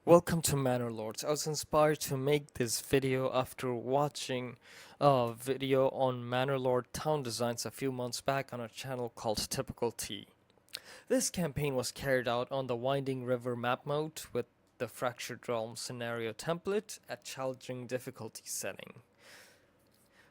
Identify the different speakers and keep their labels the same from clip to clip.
Speaker 1: Welcome to Manor Lords. I was inspired to make this video after watching a video on Manor Lord town designs a few months back on a channel called Typical T. This campaign was carried out on the Winding River map mode with the Fractured Realm scenario template at challenging difficulty setting.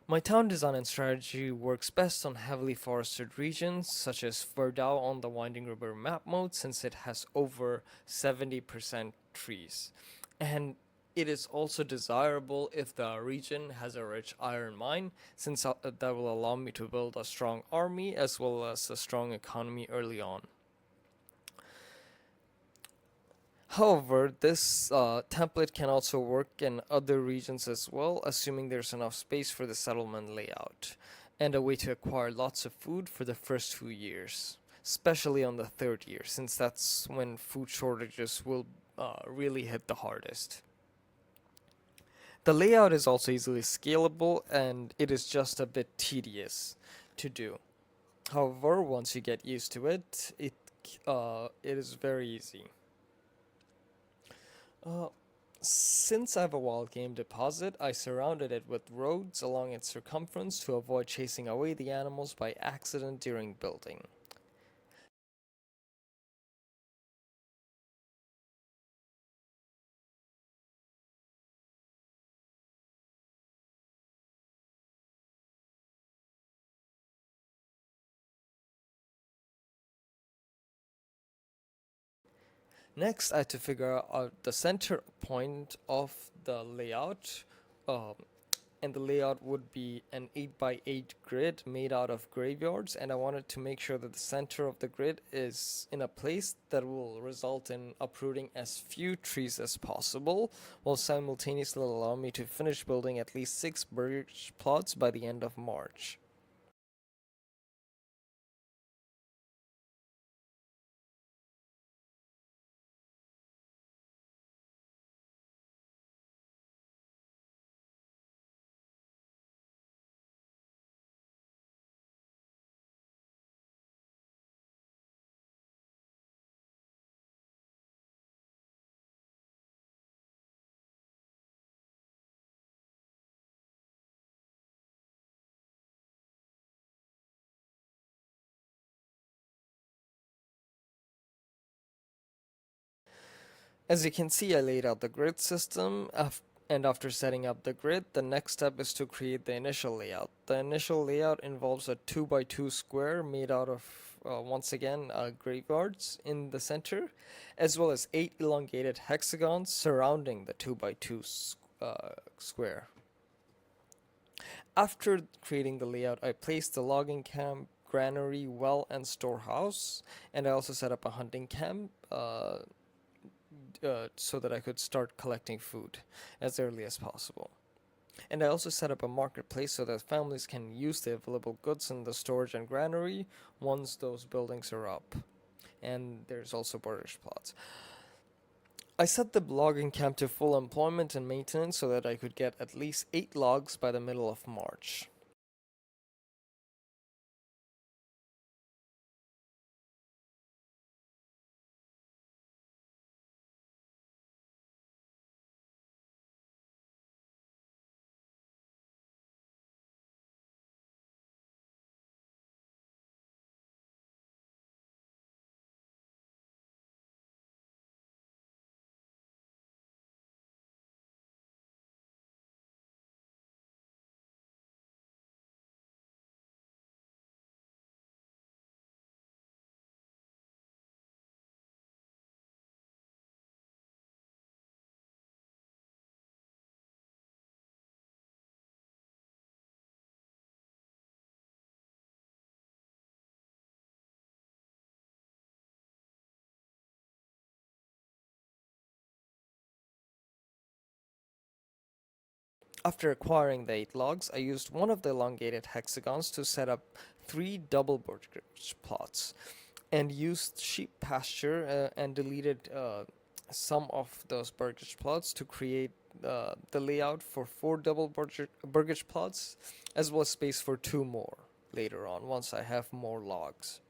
Speaker 1: My town design and strategy works best on heavily forested regions such as Verdau on the Winding River map mode since it has over 70% trees. And it is also desirable if the region has a rich iron mine since that will allow me to build a strong army as well as a strong economy early on. However, this template can also work in other regions as well, assuming there's enough space for the settlement layout, and a way to acquire lots of food for the first 2 years, especially on the third year, since that's when food shortages will really hit the hardest. The layout is also easily scalable, and it is just a bit tedious to do. However, once you get used to it, it is very easy. Uh, since I have a wild game deposit, I surrounded it with roads along its circumference to avoid chasing away the animals by accident during building. Next, I had to figure out the center point of the layout, um, and the layout would be an 8x8 grid made out of graveyards, and I wanted to make sure that the center of the grid is in a place that will result in uprooting as few trees as possible, while simultaneously allow me to finish building at least 6 birch plots by the end of March. As you can see, I laid out the grid system, and after setting up the grid, the next step is to create the initial layout. The initial layout involves a 2x2 square made out of, once again, graveyards in the center, as well as 8 elongated hexagons surrounding the 2x2 square. After creating the layout, I placed the logging camp, granary, well, and storehouse, and I also set up a hunting camp so that I could start collecting food as early as possible. And I also set up a marketplace so that families can use the available goods in the storage and granary once those buildings are up. And there's also borderage plots. I set the logging camp to full employment and maintenance so that I could get at least 8 logs by the middle of March. After acquiring the 8 logs, I used one of the elongated hexagons to set up 3 double borderage plots and used sheep pasture and deleted some of those burgage plots to create the layout for 4 double burgage plots, as well as space for 2 more later on once I have more logs.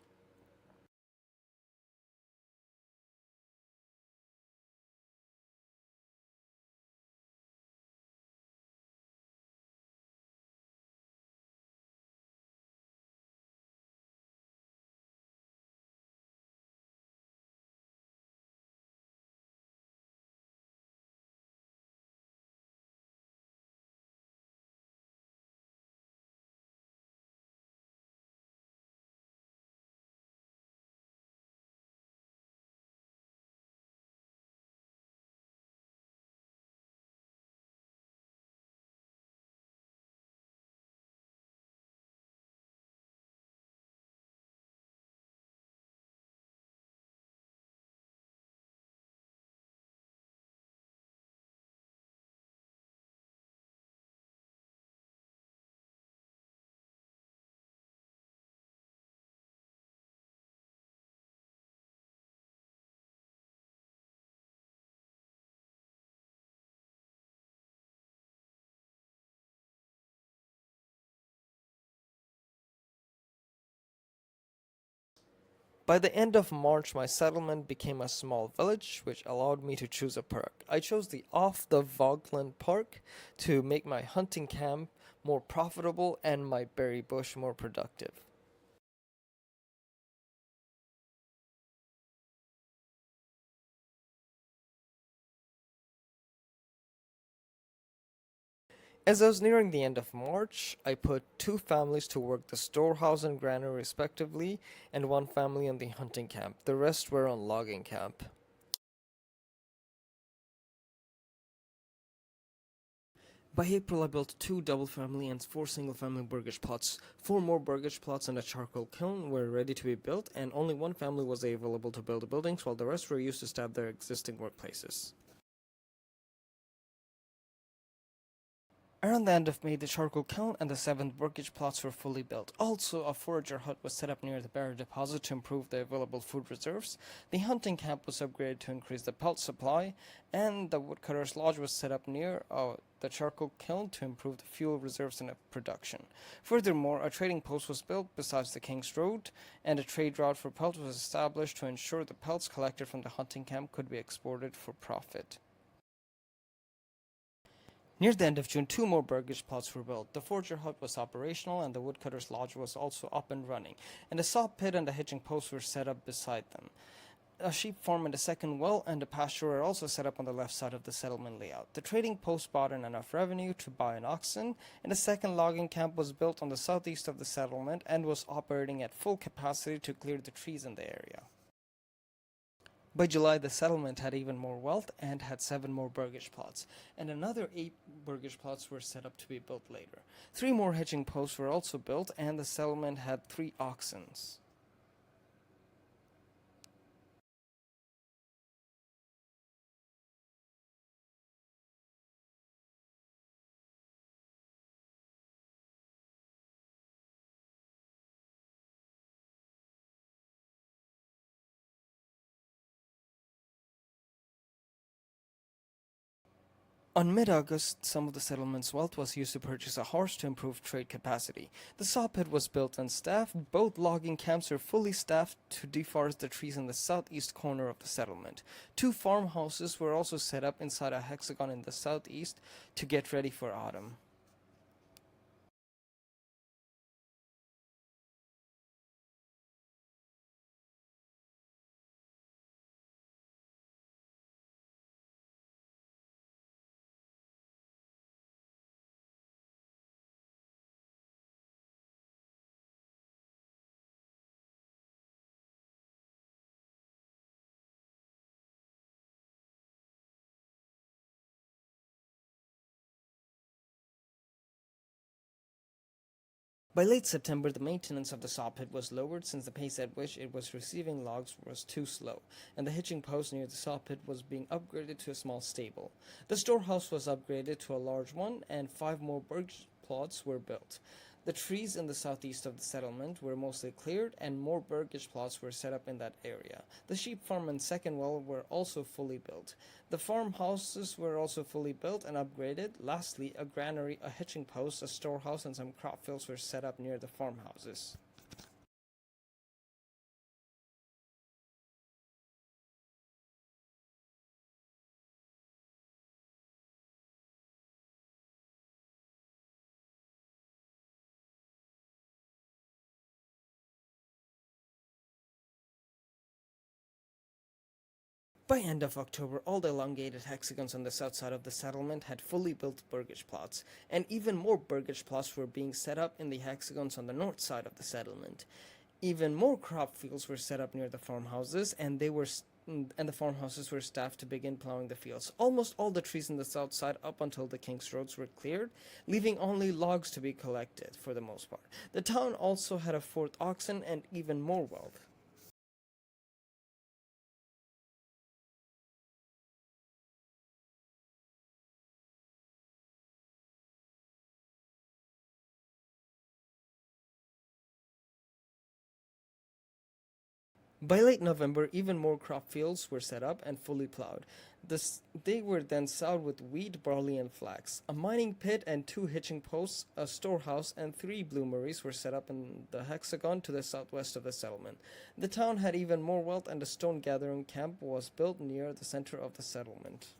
Speaker 1: By the end of March, my settlement became a small village, which allowed me to choose a park. I chose the off the Vogtland Park to make my hunting camp more profitable and my berry bush more productive. As I was nearing the end of March, I put two families to work the storehouse and granary respectively, and one family on the hunting camp. The rest were on logging camp. By April, I built two double family and four single family burgage plots. Four more burgage plots and a charcoal kiln were ready to be built, and only one family was available to build the buildings, while the rest were used to staff their existing workplaces. Around the end of May, the charcoal kiln and the seven burgage plots were fully built. Also, a forager hut was set up near the barrow deposit to improve the available food reserves. The hunting camp was upgraded to increase the pelt supply, and the woodcutter's lodge was set up near the charcoal kiln to improve the fuel reserves and production. Furthermore, a trading post was built besides the King's Road, and a trade route for pelts was established to ensure the pelts collected from the hunting camp could be exported for profit. Near the end of June, two more burgage plots were built. The forger hut was operational, and the woodcutter's lodge was also up and running, and a saw pit and a hitching post were set up beside them. A sheep farm and a second well and a pasture were also set up on the left side of the settlement layout. The trading post brought in enough revenue to buy an oxen, and a second logging camp was built on the southeast of the settlement and was operating at full capacity to clear the trees in the area. By July, the settlement had even more wealth and had seven more burgage plots, and another eight burgage plots were set up to be built later. Three more hitching posts were also built, and the settlement had three oxens. On mid-August, some of the settlement's wealth was used to purchase a horse to improve trade capacity. The saw pit was built and staffed. Both logging camps were fully staffed to deforest the trees in the southeast corner of the settlement. Two farmhouses were also set up inside a hexagon in the southeast to get ready for autumn. By late September, the maintenance of the saw pit was lowered since the pace at which it was receiving logs was too slow, and the hitching post near the saw pit was being upgraded to a small stable. The storehouse was upgraded to a large one, and five more birch plots were built. The trees in the southeast of the settlement were mostly cleared, and more burgage plots were set up in that area. The sheep farm and second well were also fully built. The farmhouses were also fully built and upgraded. Lastly, a granary, a hitching post, a storehouse, and some crop fields were set up near the farmhouses. By end of October, all the elongated hexagons on the south side of the settlement had fully built burgage plots, and even more burgage plots were being set up in the hexagons on the north side of the settlement. Even more crop fields were set up near the farmhouses, and the farmhouses were staffed to begin plowing the fields. Almost all the trees in the south side up until the King's Roads were cleared, leaving only logs to be collected for the most part. The town also had a fourth oxen and even more wealth. By late November, even more crop fields were set up and fully plowed. They were then sowed with wheat, barley, and flax. A mining pit and two hitching posts, a storehouse, and three bloomeries were set up in the hexagon to the southwest of the settlement. The town had even more wealth, and a stone gathering camp was built near the center of the settlement.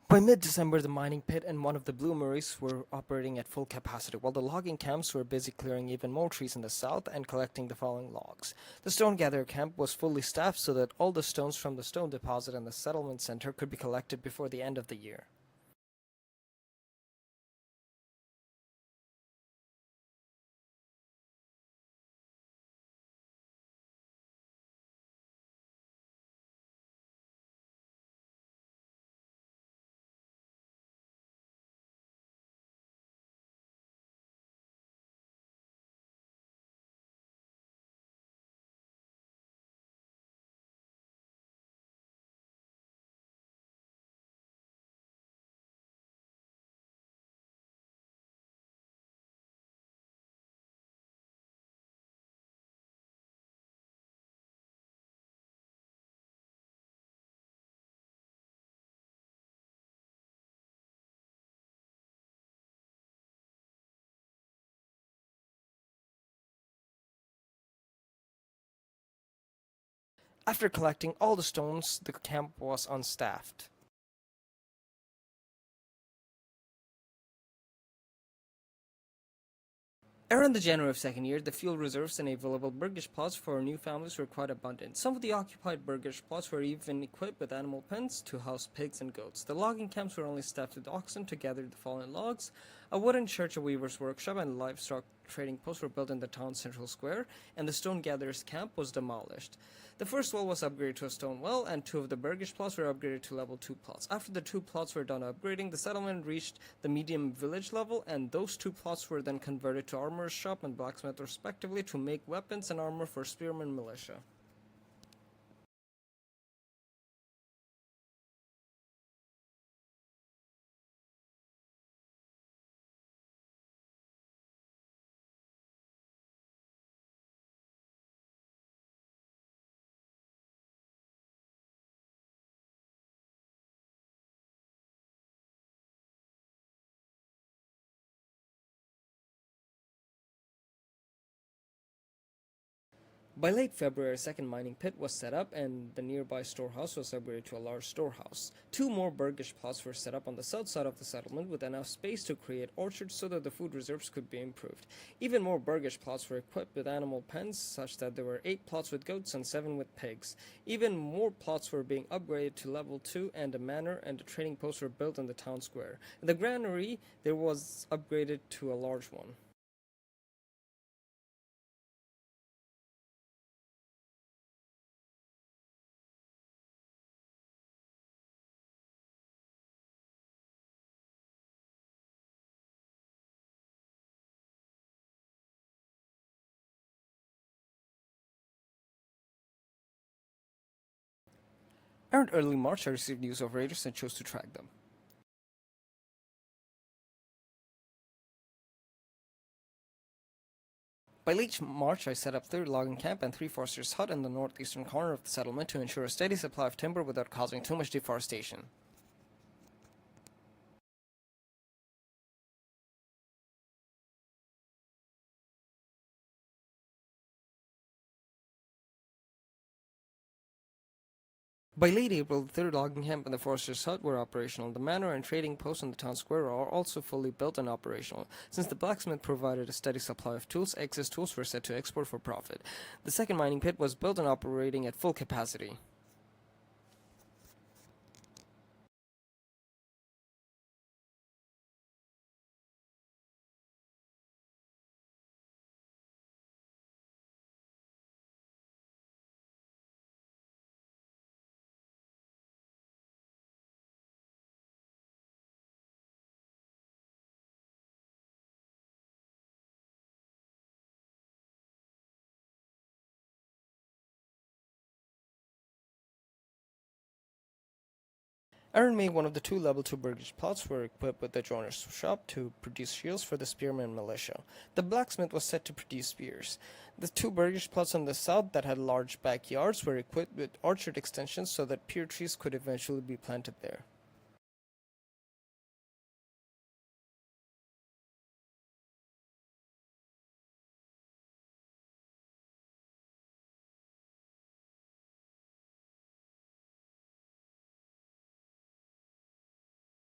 Speaker 1: By mid December, the mining pit and one of the bloomeries were operating at full capacity, while the logging camps were busy clearing even more trees in the south and collecting the fallen logs. The stone gatherer camp was fully staffed so that all the stones from the stone deposit in the settlement center could be collected before the end of the year. After collecting all the stones, the camp was unstaffed. Around the January of second year, the fuel reserves and available burgage plots for new families were quite abundant. Some of the occupied burgage plots were even equipped with animal pens to house pigs and goats. The logging camps were only staffed with oxen to gather the fallen logs. A wooden church, a weaver's workshop, and a livestock trading post were built in the town's central square, and the stone gatherers' camp was demolished. The first well was upgraded to a stone well, and two of the burgage plots were upgraded to level 2 plots. After the two plots were done upgrading, the settlement reached the medium village level, and those two plots were then converted to armorer's shop and blacksmith respectively to make weapons and armor for spearmen militia. By late February, a second mining pit was set up, and the nearby storehouse was upgraded to a large storehouse. Two more burgage plots were set up on the south side of the settlement with enough space to create orchards so that the food reserves could be improved. Even more burgage plots were equipped with animal pens, such that there were 8 plots with goats and 7 with pigs. Even more plots were being upgraded to level 2, and a manor and a trading post were built in the town square. The granary there was upgraded to a large one. Around early March, I received news of raiders and chose to track them. By late March, I set up third logging camp and three foresters' hut in the northeastern corner of the settlement to ensure a steady supply of timber without causing too much deforestation. By late April, the third logging camp and the forester's hut were operational. The manor and trading post in the town square are also fully built and operational. Since the blacksmith provided a steady supply of tools, excess tools were set to export for profit. The second mining pit was built and operating at full capacity. Aaron made one of the two level 2 burgage plots were equipped with the joiner's shop to produce shields for the spearman militia. The blacksmith was set to produce spears. The two burgage plots on the south that had large backyards were equipped with orchard extensions so that pear trees could eventually be planted there.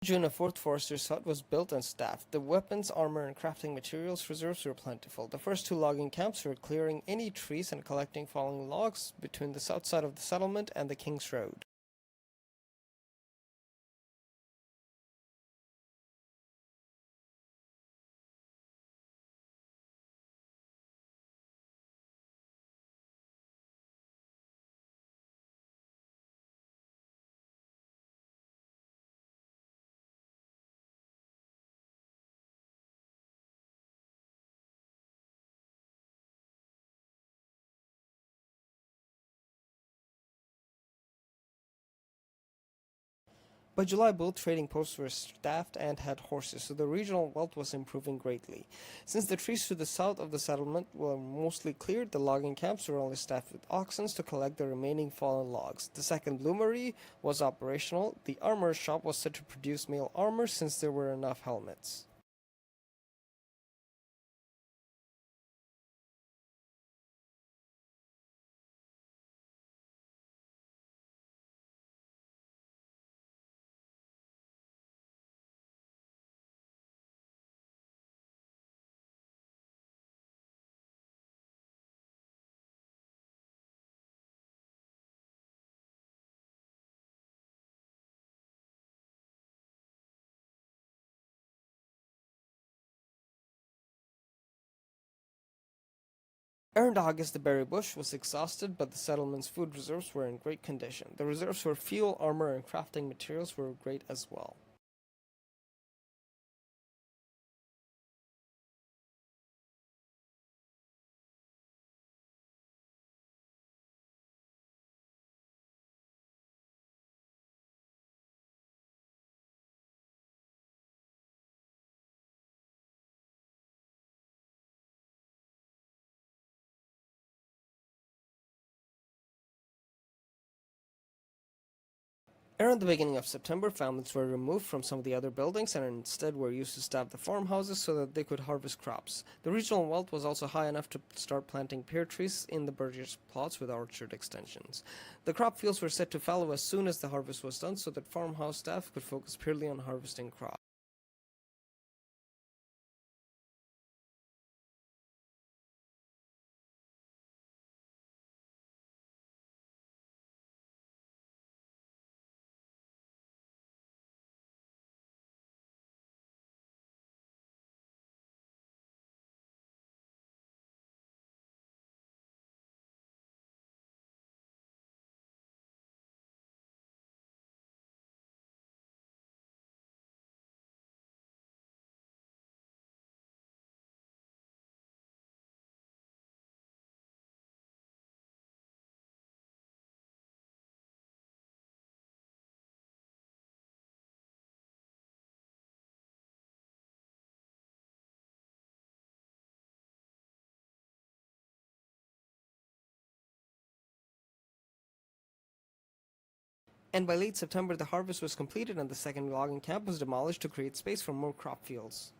Speaker 1: In June, a fourth forester's hut was built and staffed. The weapons, armor, and crafting materials reserves were plentiful. The first two logging camps were clearing any trees and collecting fallen logs between the south side of the settlement and the King's Road. By July, both trading posts were staffed and had horses, so the regional wealth was improving greatly. Since the trees to the south of the settlement were mostly cleared, the logging camps were only staffed with oxen to collect the remaining fallen logs. The second bloomery was operational. The armorer's shop was set to produce mail armor since there were enough helmets. Around August, the berry bush was exhausted, but the settlement's food reserves were in great condition. The reserves for fuel, armor, and crafting materials were great as well. Around the beginning of September, families were removed from some of the other buildings and instead were used to staff the farmhouses so that they could harvest crops. The regional wealth was also high enough to start planting pear trees in the burgess plots with orchard extensions. The crop fields were set to fallow as soon as the harvest was done so that farmhouse staff could focus purely on harvesting crops. And by late September, the harvest was completed and the second logging camp was demolished to create space for more crop fields.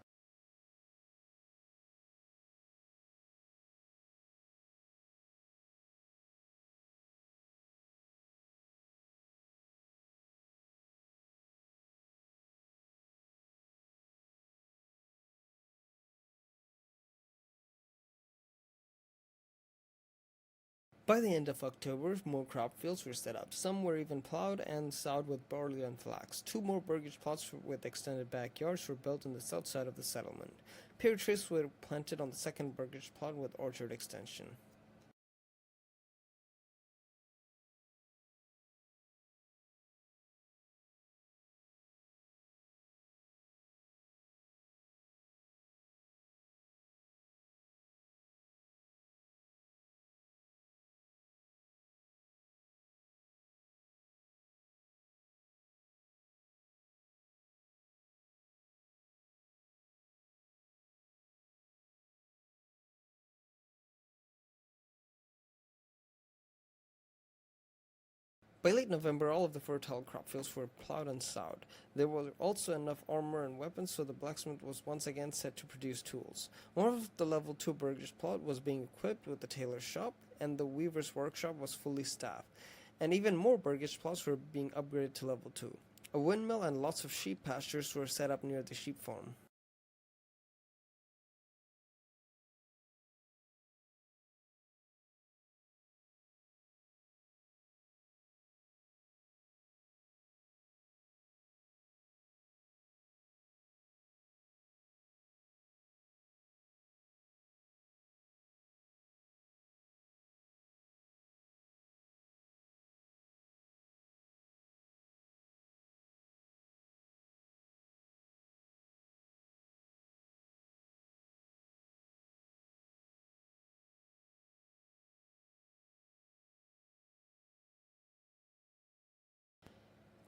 Speaker 1: By the end of October, more crop fields were set up. Some were even plowed and sowed with barley and flax. Two more burgage plots with extended backyards were built on the south side of the settlement. Pear trees were planted on the second burgage plot with orchard extension. By late November, all of the fertile crop fields were plowed and sowed. There were also enough armor and weapons, so the blacksmith was once again set to produce tools. One of the level 2 burgers plot was being equipped with the tailor's shop, and the weaver's workshop was fully staffed. And even more burgage plots were being upgraded to level 2. A windmill and lots of sheep pastures were set up near the sheep farm.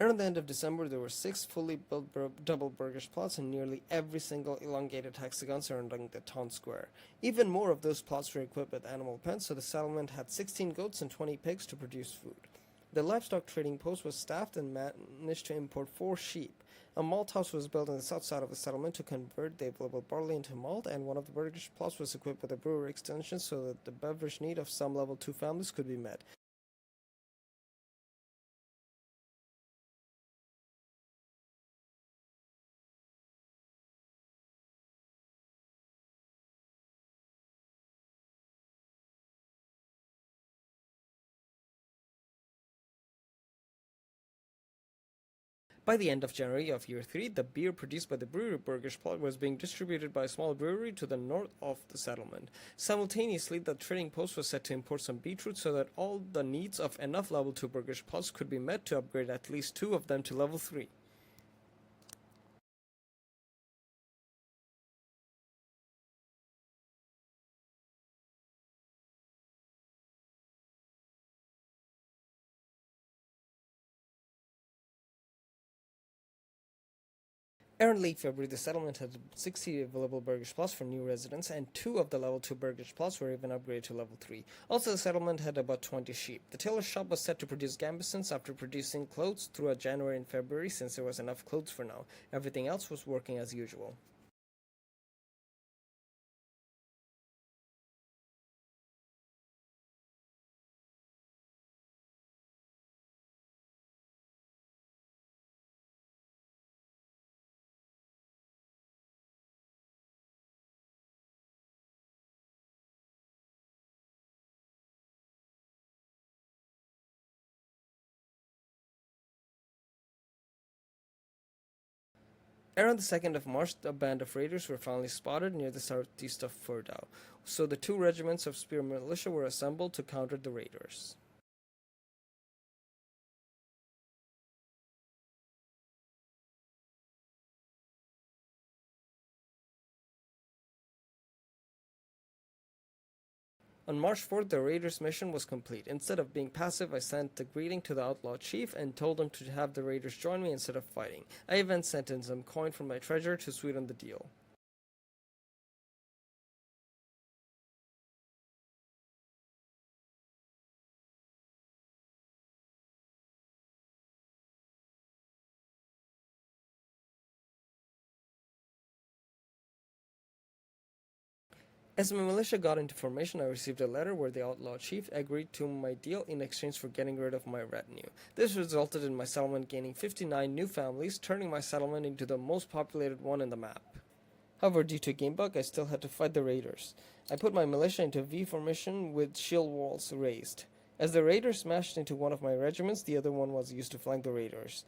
Speaker 1: Around the end of December, there were 6 fully built double burgage plots in nearly every single elongated hexagon surrounding the town square. Even more of those plots were equipped with animal pens, so the settlement had 16 goats and 20 pigs to produce food. The livestock trading post was staffed and managed to import 4 sheep. A malt house was built on the south side of the settlement to convert the available barley into malt, and one of the burgage plots was equipped with a brewery extension so that the beverage need of some level 2 families could be met. By the end of January of year 3, the beer produced by the brewery burgers plot was being distributed by a small brewery to the north of the settlement. Simultaneously, the trading post was set to import some beetroot so that all the needs of enough level 2 burgers plots could be met to upgrade at least 2 of them to level 3. Around late February, the settlement had 60 available burgage plots for new residents, and 2 of the level 2 burgage plots were even upgraded to level 3. Also, the settlement had about 20 sheep. The tailor's shop was set to produce gambesons after producing clothes throughout January and February, since there was enough clothes for now. Everything else was working as usual. Around the 2nd of March, a band of raiders were finally spotted near the southeast of Furdau, so the 2 regiments of spear militia were assembled to counter the raiders. On March 4th, the raiders' mission was complete. Instead of being passive, I sent a greeting to the outlaw chief and told him to have the raiders join me instead of fighting. I even sent in some coin from my treasure to sweeten the deal. As my militia got into formation, I received a letter where the outlaw chief agreed to my deal in exchange for getting rid of my retinue. This resulted in my settlement gaining 59 new families, turning my settlement into the most populated one in the map. However, due to game bug, I still had to fight the raiders. I put my militia into V formation with shield walls raised. As the raiders smashed into one of my regiments, the other one was used to flank the raiders.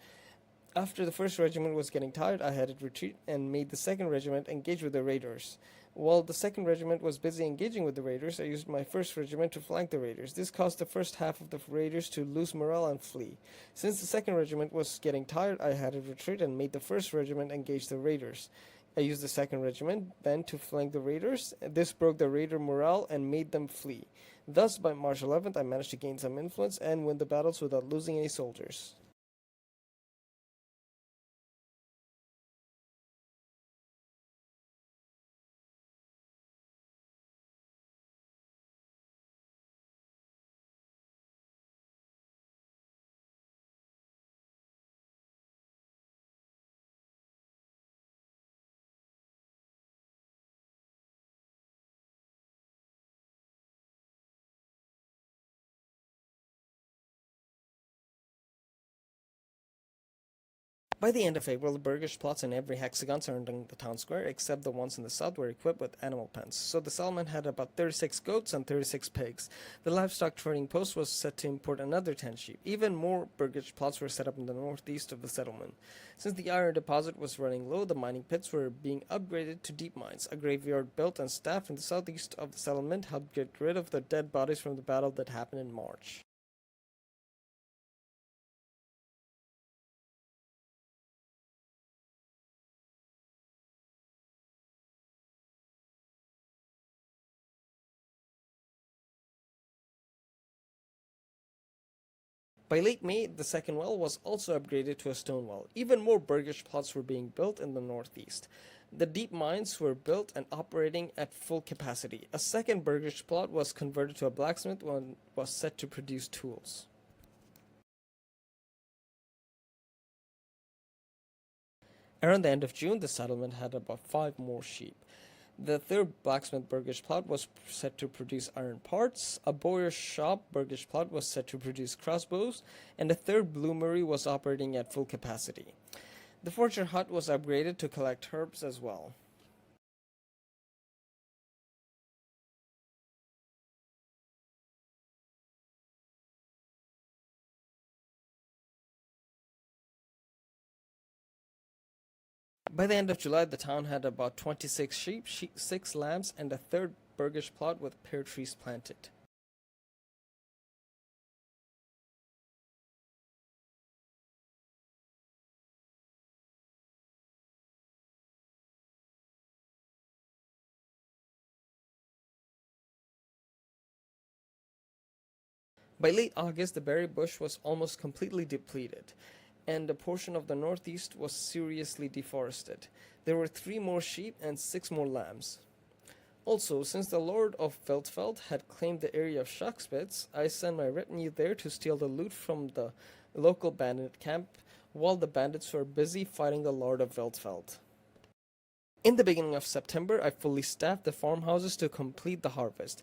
Speaker 1: After the 1st regiment was getting tired, I had it retreat and made the 2nd regiment engage with the raiders. While the 2nd regiment was busy engaging with the raiders, I used my 1st regiment to flank the raiders. This caused the first half of the raiders to lose morale and flee. Since the 2nd regiment was getting tired, I had it retreat and made the 1st regiment engage the raiders. I used the 2nd regiment then to flank the raiders. This broke the raider morale and made them flee. Thus, by March 11th, I managed to gain some influence and win the battles without losing any soldiers. By the end of April, the burgish plots in every hexagon surrounding the town square, except the ones in the south, were equipped with animal pens. So the settlement had about 36 goats and 36 pigs. The livestock trading post was set to import another 10 sheep. Even more burgish plots were set up in the northeast of the settlement. Since the iron deposit was running low, the mining pits were being upgraded to deep mines. A graveyard built and staffed in the southeast of the settlement helped get rid of the dead bodies from the battle that happened in March. By late May, the second well was also upgraded to a stone well. Even more burgish plots were being built in the northeast. The deep mines were built and operating at full capacity. A second burgish plot was converted to a blacksmith and was set to produce tools. Around the end of June, the settlement had about 5 more sheep. The third blacksmith burgish plot was set to produce iron parts, a bowyer's shop burgish plot was set to produce crossbows, and a third bloomery was operating at full capacity. The forger hut was upgraded to collect herbs as well. By the end of July, the town had about 26 sheep, 6 lambs, and a third burgish plot with pear trees planted. By late August, the berry bush was almost completely depleted, and a portion of the northeast was seriously deforested. There were 3 more sheep and 6 more lambs. Also, since the Lord of Veltfeld had claimed the area of Schachspitz, I sent my retinue there to steal the loot from the local bandit camp while the bandits were busy fighting the Lord of Veltfeld. In the beginning of September, I fully staffed the farmhouses to complete the harvest.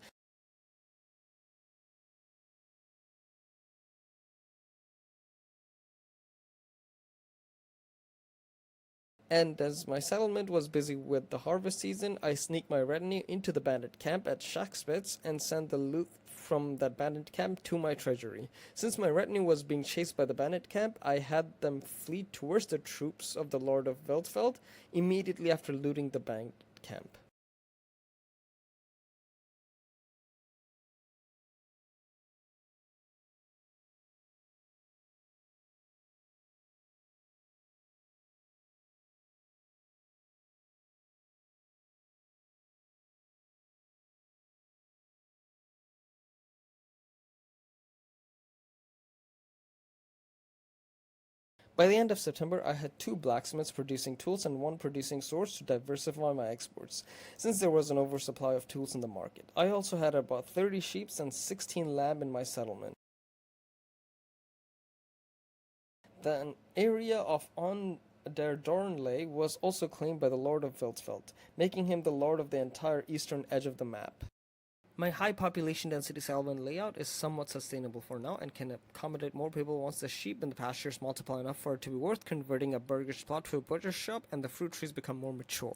Speaker 1: And as my settlement was busy with the harvest season, I sneaked my retinue into the bandit camp at Schachspitz and sent the loot from that bandit camp to my treasury. Since my retinue was being chased by the bandit camp, I had them flee towards the troops of the Lord of Veltfeld immediately after looting the bandit camp. By the end of September, I had 2 blacksmiths producing tools and 1 producing swords to diversify my exports, since there was an oversupply of tools in the market. I also had about 30 sheep and 16 lamb in my settlement. The area of On der Dornley was also claimed by the Lord of Veltfeld, making him the lord of the entire eastern edge of the map. My high population density settlement layout is somewhat sustainable for now and can accommodate more people once the sheep in the pastures multiply enough for it to be worth converting a burgish plot to a butcher's shop and the fruit trees become more mature.